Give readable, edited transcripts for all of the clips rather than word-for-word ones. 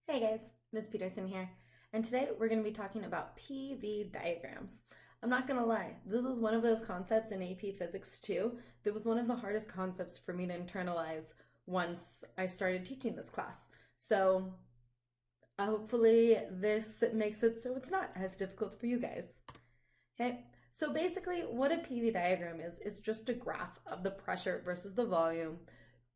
Hey guys, Ms. Peterson here, and today we're going to be talking about PV diagrams. I'm not going to lie, this is one of those concepts in AP Physics 2 that was one of the hardest concepts for me to internalize once I started teaching this class. So hopefully this makes it so it's not as difficult for you guys. Okay, so basically what a PV diagram is just a graph of the pressure versus the volume,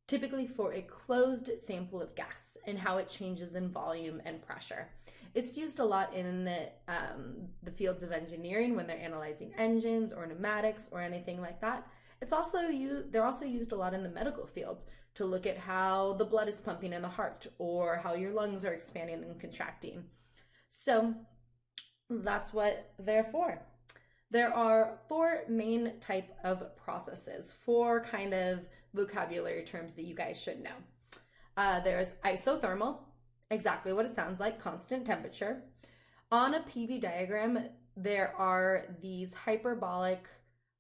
typically for a closed sample of gas and how it changes in volume and pressure. It's used a lot in the fields of engineering when they're analyzing engines or pneumatics or anything like that. They're also used a lot in the medical field to look at how the blood is pumping in the heart or how your lungs are expanding and contracting. So that's what they're for. There are four main type of processes, four kind of vocabulary terms that you guys should know. There's isothermal, exactly what it sounds like, constant temperature. On a PV diagram, there are these hyperbolic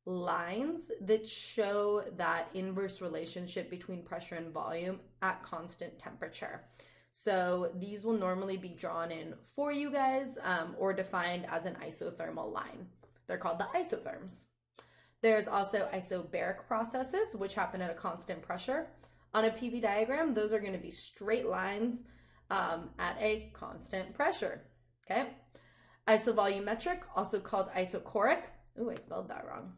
lines that show that inverse relationship between pressure and volume at constant temperature. So these will normally be drawn in for you guys or defined as an isothermal line. They're called the isotherms. There's also isobaric processes, which happen at a constant pressure. On a PV diagram, those are going to be straight lines at a constant pressure, okay? Isovolumetric, also called isochoric. Ooh, I spelled that wrong.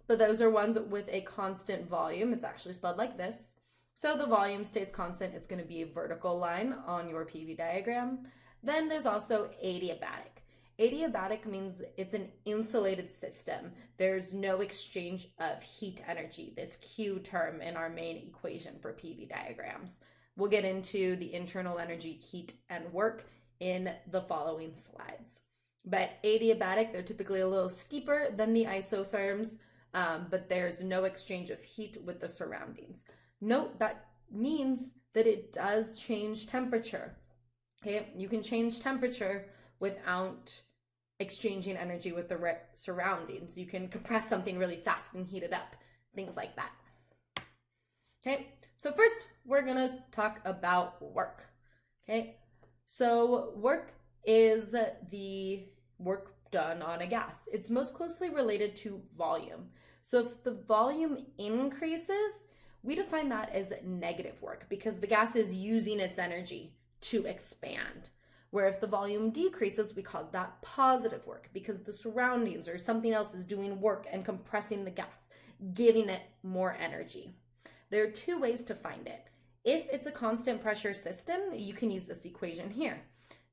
But those are ones with a constant volume. It's actually spelled like this. So the volume stays constant. It's going to be a vertical line on your PV diagram. Then there's also adiabatic. Adiabatic means it's an insulated system. There's no exchange of heat energy, this Q term in our main equation for PV diagrams. We'll get into the internal energy, heat, and work in the following slides. But adiabatic, they're typically a little steeper than the isotherms, but there's no exchange of heat with the surroundings. Note that means that it does change temperature. Okay, you can change temperature without exchanging energy with the surroundings. You can compress something really fast and heat it up, things like that. Okay, so first we're gonna talk about work. Okay, so work is the work done on a gas. It's most closely related to volume. So if the volume increases, we define that as negative work because the gas is using its energy to expand. Where if the volume decreases, we call that positive work because the surroundings or something else is doing work and compressing the gas, giving it more energy. There are two ways to find it. If it's a constant pressure system, you can use this equation here.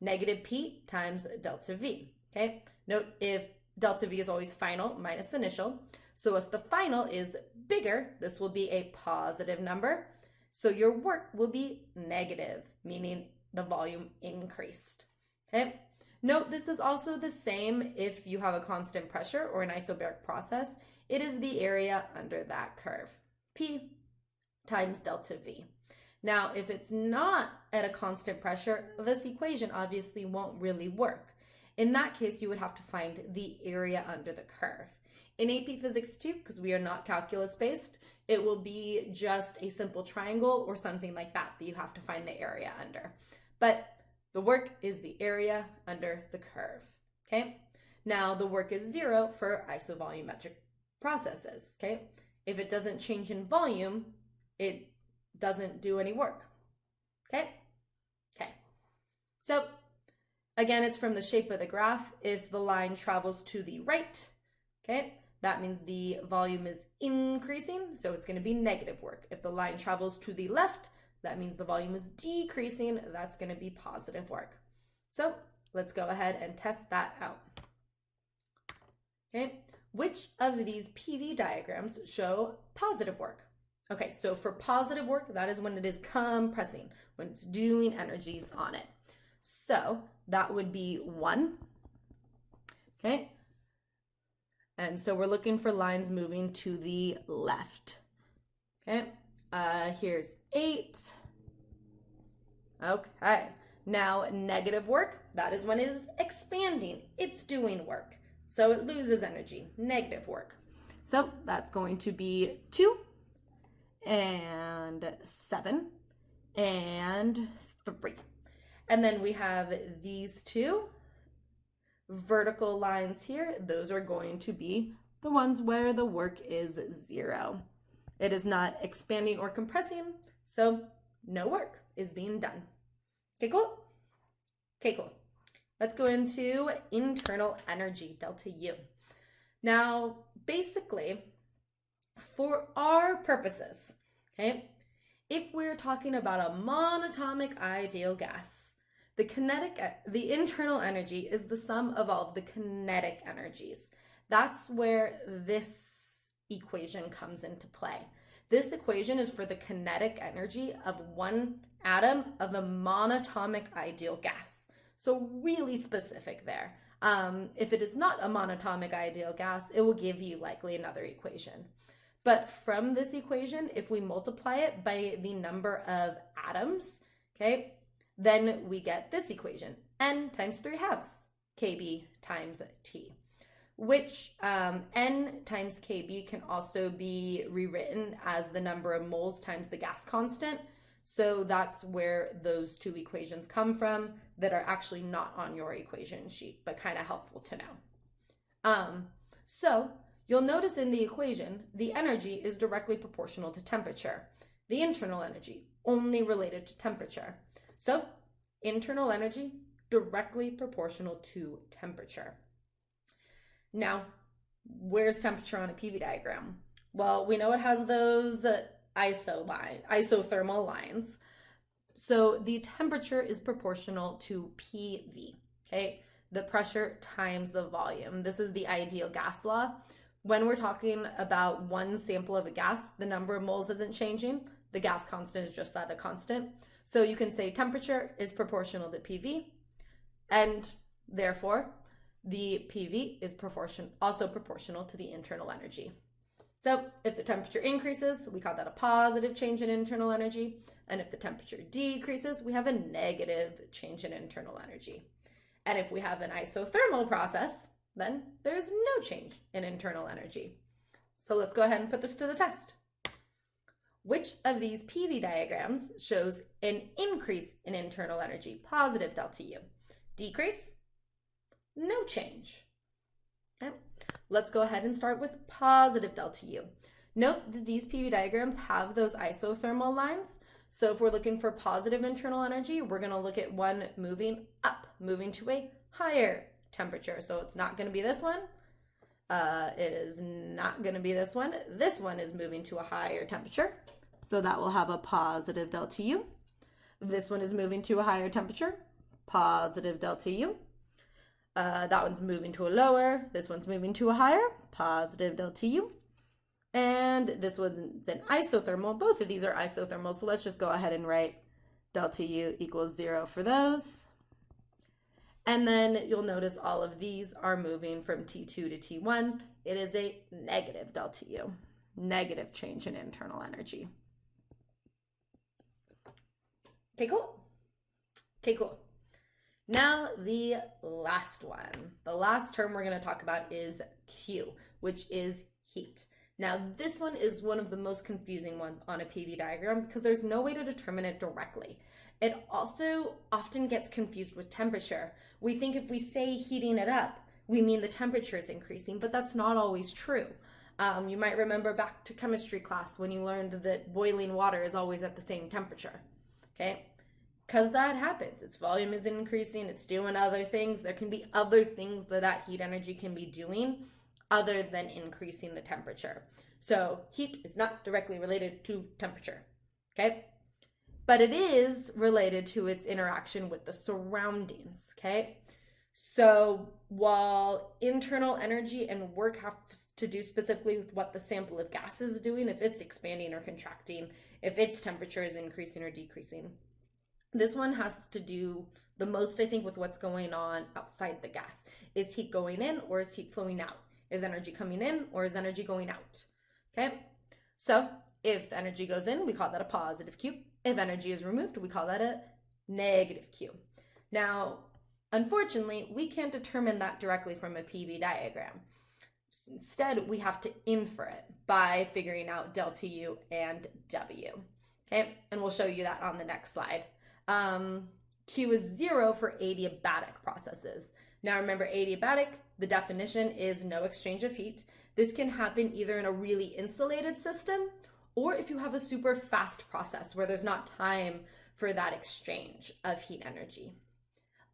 Negative P times delta V, okay? Note if delta V is always final minus initial. So if the final is bigger, this will be a positive number. So your work will be negative, meaning the volume increased, okay? Note this is also the same if you have a constant pressure or an isobaric process. It is the area under that curve, P times delta V. Now, if it's not at a constant pressure, this equation obviously won't really work. In that case, you would have to find the area under the curve. In AP Physics 2, because we are not calculus-based, it will be just a simple triangle or something like that you have to find the area under. But the work is the area under the curve, okay? Now, the work is 0 for isovolumetric processes, okay? If it doesn't change in volume, it doesn't do any work, okay? Okay. So, again, it's from the shape of the graph. If the line travels to the right, okay, that means the volume is increasing, so it's going to be negative work. If the line travels to the left, that means the volume is decreasing. That's going to be positive work. So let's go ahead and test that out. Okay, which of these PV diagrams show positive work? Okay, so for positive work, that is when it is compressing, when it's doing energies on it. So that would be 1. Okay. And so we're looking for lines moving to the left. Okay, here's 8. Okay, now negative work, that is when it is expanding. It's doing work. So it loses energy, negative work. So that's going to be 2 and 7 and 3. And then we have these two vertical lines here. Those are going to be the ones where the work is 0. It is not expanding or compressing, so no work is being done. Okay, cool? Okay, cool. Let's go into internal energy, delta U. Now, basically, for our purposes, okay, if we're talking about a monatomic ideal gas, the internal energy is the sum of all of the kinetic energies. That's where this equation comes into play. This equation is for the kinetic energy of one atom of a monatomic ideal gas. So really specific there. If it is not a monatomic ideal gas, it will give you likely another equation. But from this equation, if we multiply it by the number of atoms, okay, then we get this equation, N times 3/2, Kb times T, which N times Kb can also be rewritten as the number of moles times the gas constant. So that's where those two equations come from that are actually not on your equation sheet, but kind of helpful to know. So you'll notice in the equation, the energy is directly proportional to temperature. The internal energy only related to temperature. So internal energy directly proportional to temperature. Now, where's temperature on a PV diagram? Well, we know it has those isothermal lines. So the temperature is proportional to PV, okay? The pressure times the volume. This is the ideal gas law. When we're talking about one sample of a gas, the number of moles isn't changing. The gas constant is just that, a constant. So you can say temperature is proportional to PV, and therefore the PV is also proportional to the internal energy. So if the temperature increases, we call that a positive change in internal energy. And if the temperature decreases, we have a negative change in internal energy. And if we have an isothermal process, then there's no change in internal energy. So let's go ahead and put this to the test. Which of these PV diagrams shows an increase in internal energy, positive delta U? Decrease? No change. Okay. Let's go ahead and start with positive delta U. Note that these PV diagrams have those isothermal lines. So if we're looking for positive internal energy, we're going to look at one moving up, moving to a higher temperature. So it's not going to be this one. It is not going to be this one. This one is moving to a higher temperature. So that will have a positive delta U. This one is moving to a higher temperature, positive delta U. That one's moving to a lower. This one's moving to a higher, positive delta U. And this one's an isothermal. Both of these are isothermal. So let's just go ahead and write delta U equals 0 for those. And then you'll notice all of these are moving from T2 to T1. It is a negative delta U, negative change in internal energy. Okay, cool. Okay, cool. Now the last one. The last term we're going to talk about is Q, which is heat. Now this one is one of the most confusing ones on a PV diagram because there's no way to determine it directly. It also often gets confused with temperature. We think if we say heating it up, we mean the temperature is increasing, but that's not always true. You might remember back to chemistry class when you learned that boiling water is always at the same temperature, okay? Because that happens. Its volume is increasing, it's doing other things. There can be other things that heat energy can be doing other than increasing the temperature. So heat is not directly related to temperature, okay? But it is related to its interaction with the surroundings, okay? So while internal energy and work have to do specifically with what the sample of gas is doing, if it's expanding or contracting, if its temperature is increasing or decreasing, this one has to do the most, I think, with what's going on outside the gas. Is heat going in or is heat flowing out? Is energy coming in or is energy going out? Okay, so if energy goes in, we call that a positive Q. If energy is removed, we call that a negative Q. Now, unfortunately, we can't determine that directly from a PV diagram. Instead, we have to infer it by figuring out delta U and W. Okay, and we'll show you that on the next slide. Q is 0 for adiabatic processes. Now remember, adiabatic, the definition is no exchange of heat. This can happen either in a really insulated system or if you have a super fast process where there's not time for that exchange of heat energy.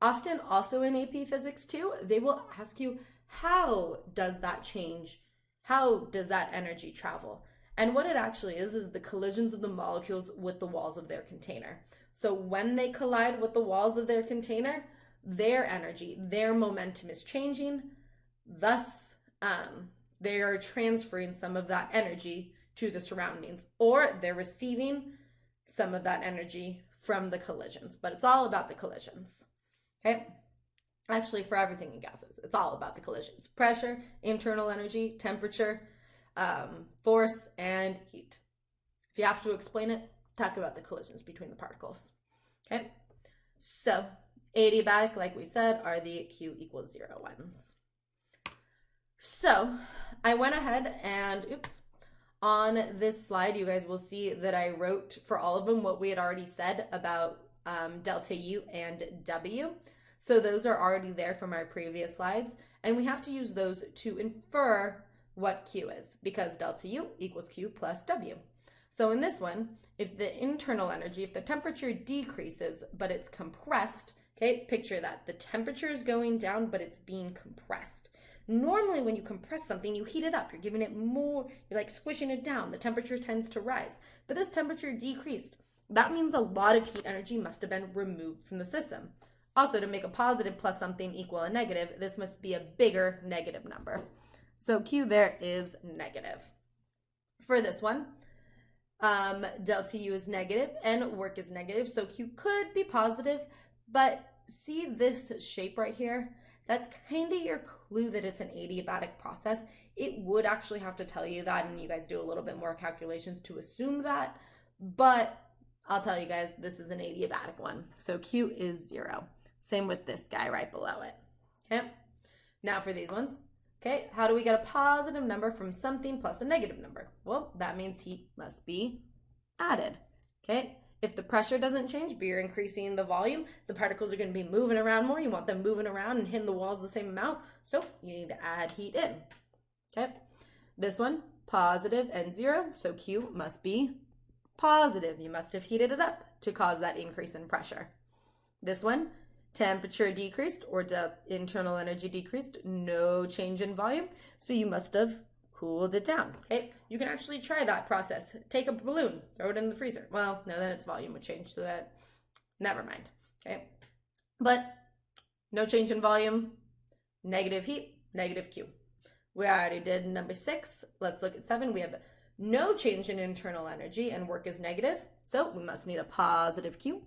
Often also in AP Physics 2, they will ask you, how does that change? How does that energy travel? And what it actually is the collisions of the molecules with the walls of their container. So when they collide with the walls of their container, their energy, their momentum is changing. Thus, they are transferring some of that energy to the surroundings, or they're receiving some of that energy from the collisions. But it's all about the collisions. Okay? Actually, for everything in gases, it's all about the collisions. Pressure, internal energy, temperature, force, and heat. If you have to explain it, talk about the collisions between the particles. Okay? So, adiabatic, like we said, are the Q equals 0 ones. So, I went ahead and, on this slide, you guys will see that I wrote for all of them what we had already said about delta U and W. So those are already there from our previous slides, and we have to use those to infer what Q is, because delta U equals Q plus W. So in this one, if the internal energy, if the temperature decreases, but it's compressed, okay, picture that. The temperature is going down, but it's being compressed. Normally when you compress something, you heat it up. You're giving it more, you're like squishing it down. The temperature tends to rise. But this temperature decreased. That means a lot of heat energy must have been removed from the system. Also, to make a positive plus something equal a negative, this must be a bigger negative number. So Q there is negative. For this one, delta U is negative and work is negative. So Q could be positive, but see this shape right here? That's kind of your clue that it's an adiabatic process. It would actually have to tell you that, and you guys do a little bit more calculations to assume that, but I'll tell you guys, this is an adiabatic one. So Q is 0. Same with this guy right below it. Okay. Now for these ones. Okay. How do we get a positive number from something plus a negative number? Well, that means heat must be added. Okay. If the pressure doesn't change, but you're increasing the volume, the particles are going to be moving around more. You want them moving around and hitting the walls the same amount. So you need to add heat in. Okay. This one, positive and 0. So Q must be positive. You must have heated it up to cause that increase in pressure. This one, temperature decreased or the internal energy decreased, no change in volume. So you must have cooled it down. Okay, you can actually try that process. Take a balloon, throw it in the freezer. Well, no, then its volume would change, so that, never mind. Okay, but no change in volume, negative heat, negative Q. We already did number 6. Let's look at 7. We have no change in internal energy and work is negative, so we must need a positive Q.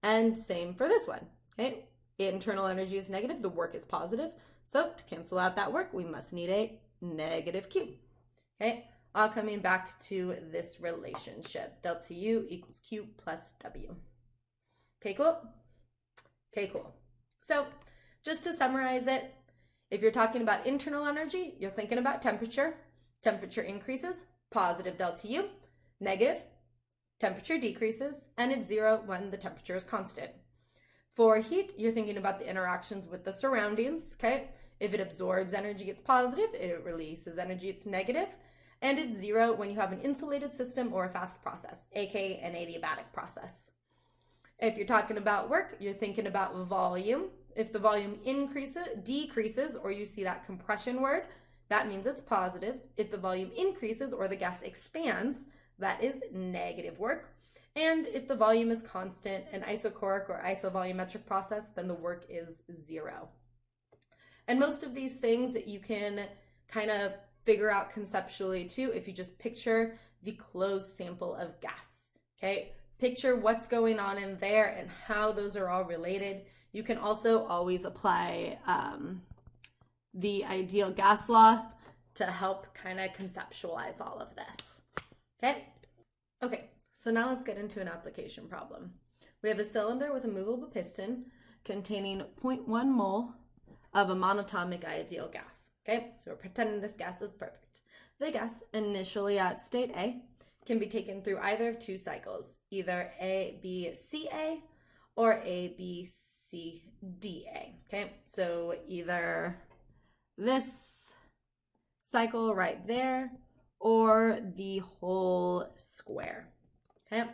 And same for this one. Okay, internal energy is negative, the work is positive. So to cancel out that work, we must need a negative Q. Okay, all coming back to this relationship. Delta U equals Q plus W. Okay, cool? Okay, cool. So just to summarize it, if you're talking about internal energy, you're thinking about temperature. Temperature increases, positive delta U, negative, temperature decreases, and it's 0 when the temperature is constant. For heat, you're thinking about the interactions with the surroundings, okay? If it absorbs energy, it's positive. If it releases energy, it's negative. And it's 0 when you have an insulated system or a fast process, aka an adiabatic process. If you're talking about work, you're thinking about volume. If the volume decreases, or you see that compression word, that means it's positive. If the volume increases or the gas expands, that is negative work. And if the volume is constant, an isochoric or isovolumetric process, then the work is 0. And most of these things you can kind of figure out conceptually too if you just picture the closed sample of gas, okay? Picture what's going on in there and how those are all related. You can also always apply the ideal gas law to help kind of conceptualize all of this, okay? Okay, so now let's get into an application problem. We have a cylinder with a movable piston containing 0.1 mole of a monatomic ideal gas, okay? So we're pretending this gas is perfect. The gas initially at state A can be taken through either of two cycles, either A, B, C, A, or A, B, C, D, A. Okay, so either this cycle right there or the whole square. Okay,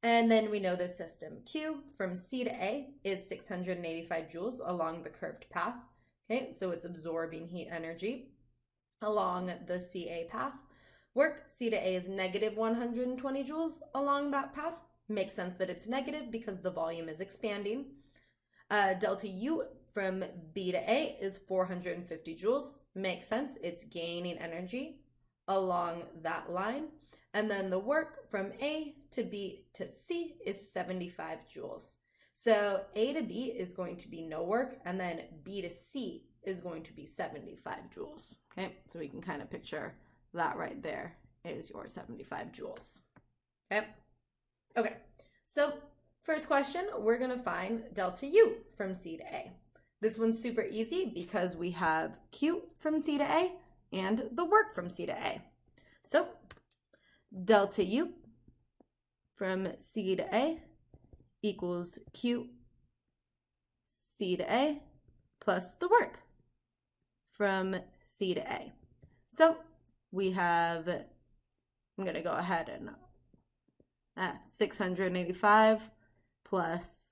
and then we know the system Q from C to A is 685 joules along the curved path. Okay, so it's absorbing heat energy along the CA path. Work C to A is negative 120 joules along that path. Makes sense that it's negative because the volume is expanding. Delta U from B to A is 450 joules. Makes sense, it's gaining energy along that line. And then the work from A to B to C is 75 joules. So A to B is going to be no work, and then B to C is going to be 75 joules. Okay, so we can kind of picture that right there is your 75 joules. Okay, okay. So first question, we're gonna find delta U from C to A. This one's super easy because we have Q from C to A and the work from C to A. So delta U from C to A equals Q C to A plus the work from C to A. So we have, I'm going to go ahead and 685 plus,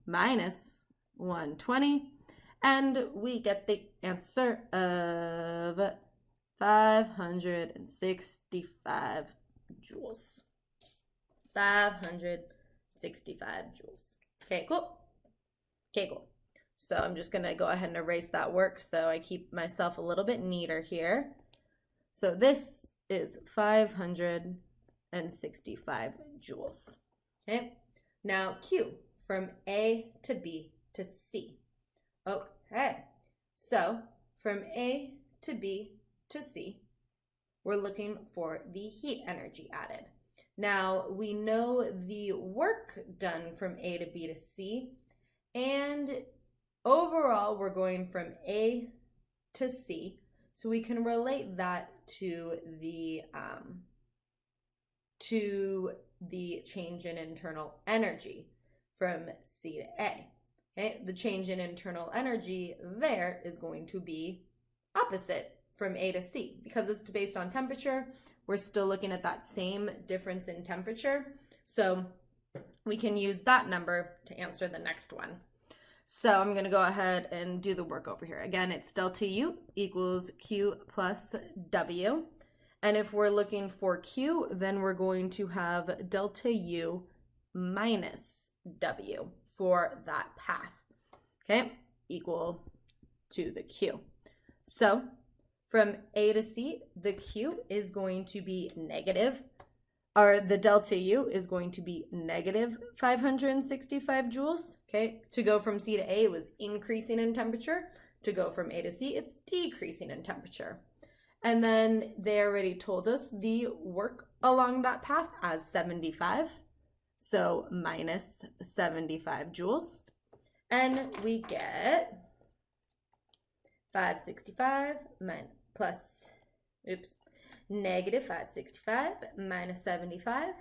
minus 120, and we get the answer of 565 joules. 565 joules. Okay, cool. Okay, cool. So I'm just going to go ahead and erase that work so I keep myself a little bit neater here. So this is 565 joules. Okay, now Q from A to B to C. Okay, so from A to B to C, we're looking for the heat energy added. Now we know the work done from A to B to C, and overall we're going from A to C, so we can relate that to the change in internal energy from C to A. Okay, the change in internal energy there is going to be opposite from A to C because it's based on temperature. We're still looking at that same difference in temperature, so we can use that number to answer the next one. So I'm going to go ahead and do the work over here. Again, it's delta U equals Q plus W. And if we're looking for Q, then we're going to have delta U minus W for that path, okay, equal to the Q. So from A to C, the Q is going to be negative, or the delta U is going to be negative 565 joules, okay? To go from C to A was increasing in temperature. To go from A to C, it's decreasing in temperature. And then they already told us the work along that path as 75. So minus 75 joules. And we get 565 plus, negative 565 minus 75.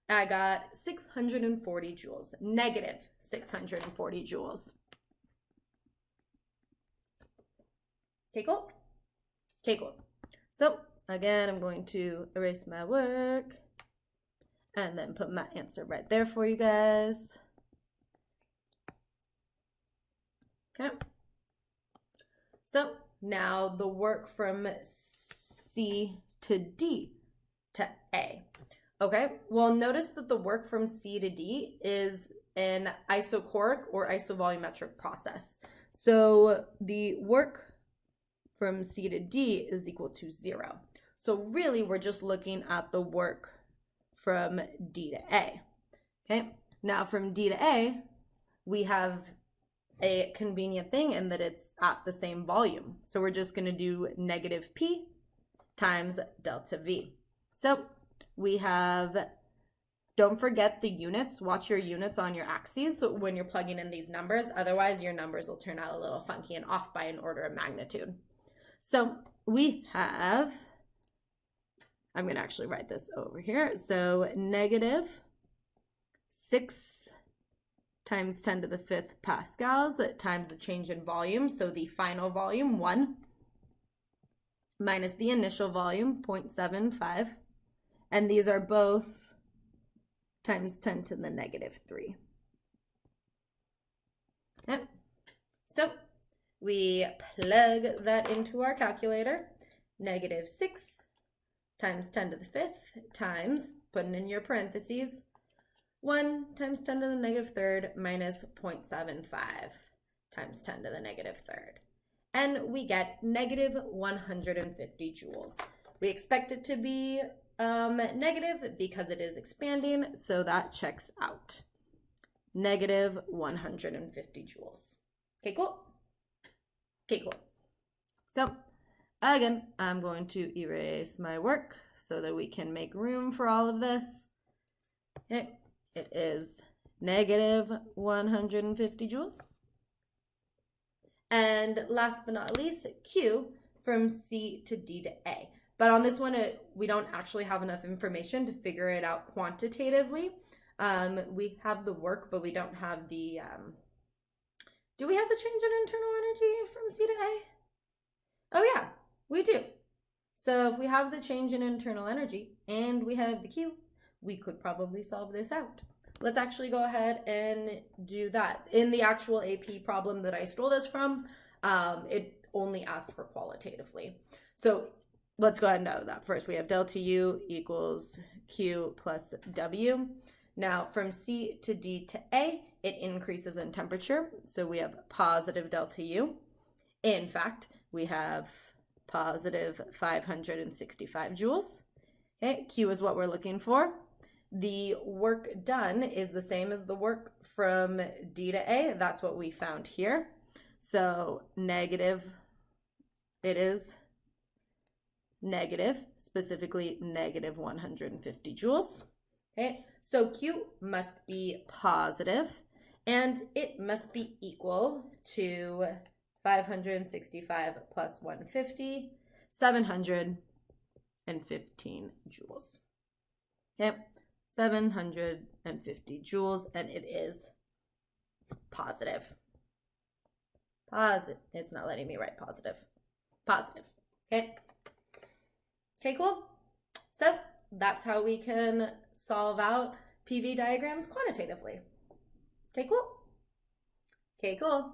I got 640 joules, negative 640 joules. Okay, cool. Okay, cool. So again, I'm going to erase my work and then put my answer right there for you guys. Okay. So now the work from C to D to A. Okay, well, notice that the work from C to D is an isochoric or isovolumetric process. So the work from C to D is equal to 0. So really, we're just looking at the work from D to A. Okay, now from D to A, we have a convenient thing in that it's at the same volume. So we're just going to do negative P times delta V. So we have, don't forget the units. Watch your units on your axes when you're plugging in these numbers. Otherwise, your numbers will turn out a little funky and off by an order of magnitude. So we have I'm going to actually write this over here. So negative 6 times 10 to the 5th pascals times the change in volume. So the final volume, 1, minus the initial volume, 0.75. And these are both times 10 to the negative 3. Yep. So we plug that into our calculator. Negative 6 times 10 to the 5th times, putting in your parentheses, 1 times 10 to the negative 3rd minus 0.75 times 10 to the negative 3rd. And we get negative 150 joules. We expect it to be negative because it is expanding, so that checks out. Negative 150 joules. Okay, cool. Okay, cool. So again, I'm going to erase my work so that we can make room for all of this. Okay. It is negative 150 joules. And last but not least, Q from C to D to A. But on this one, we don't actually have enough information to figure it out quantitatively. We have the work, but we don't have the, do we have the change in internal energy from C to A? Oh yeah, we do. So if we have the change in internal energy and we have the Q, we could probably solve this out. Let's actually go ahead and do that. In the actual AP problem that I stole this from, it only asked for qualitatively. So let's go ahead and know that first. We have delta U equals Q plus W. Now from C to D to A, it increases in temperature. So we have positive delta U. In fact, we have positive 565 joules. Okay, Q is what we're looking for. The work done is the same as the work from D to A. That's what we found here. So negative, it is negative, specifically negative 150 joules. Okay, so Q must be positive, and it must be equal to 565 plus 150, 715 joules. Okay. 750 joules, and it is positive. Positive. It's not letting me write positive. Positive. Okay. Okay, cool. So that's how we can solve out PV diagrams quantitatively. Okay, cool. Okay, cool.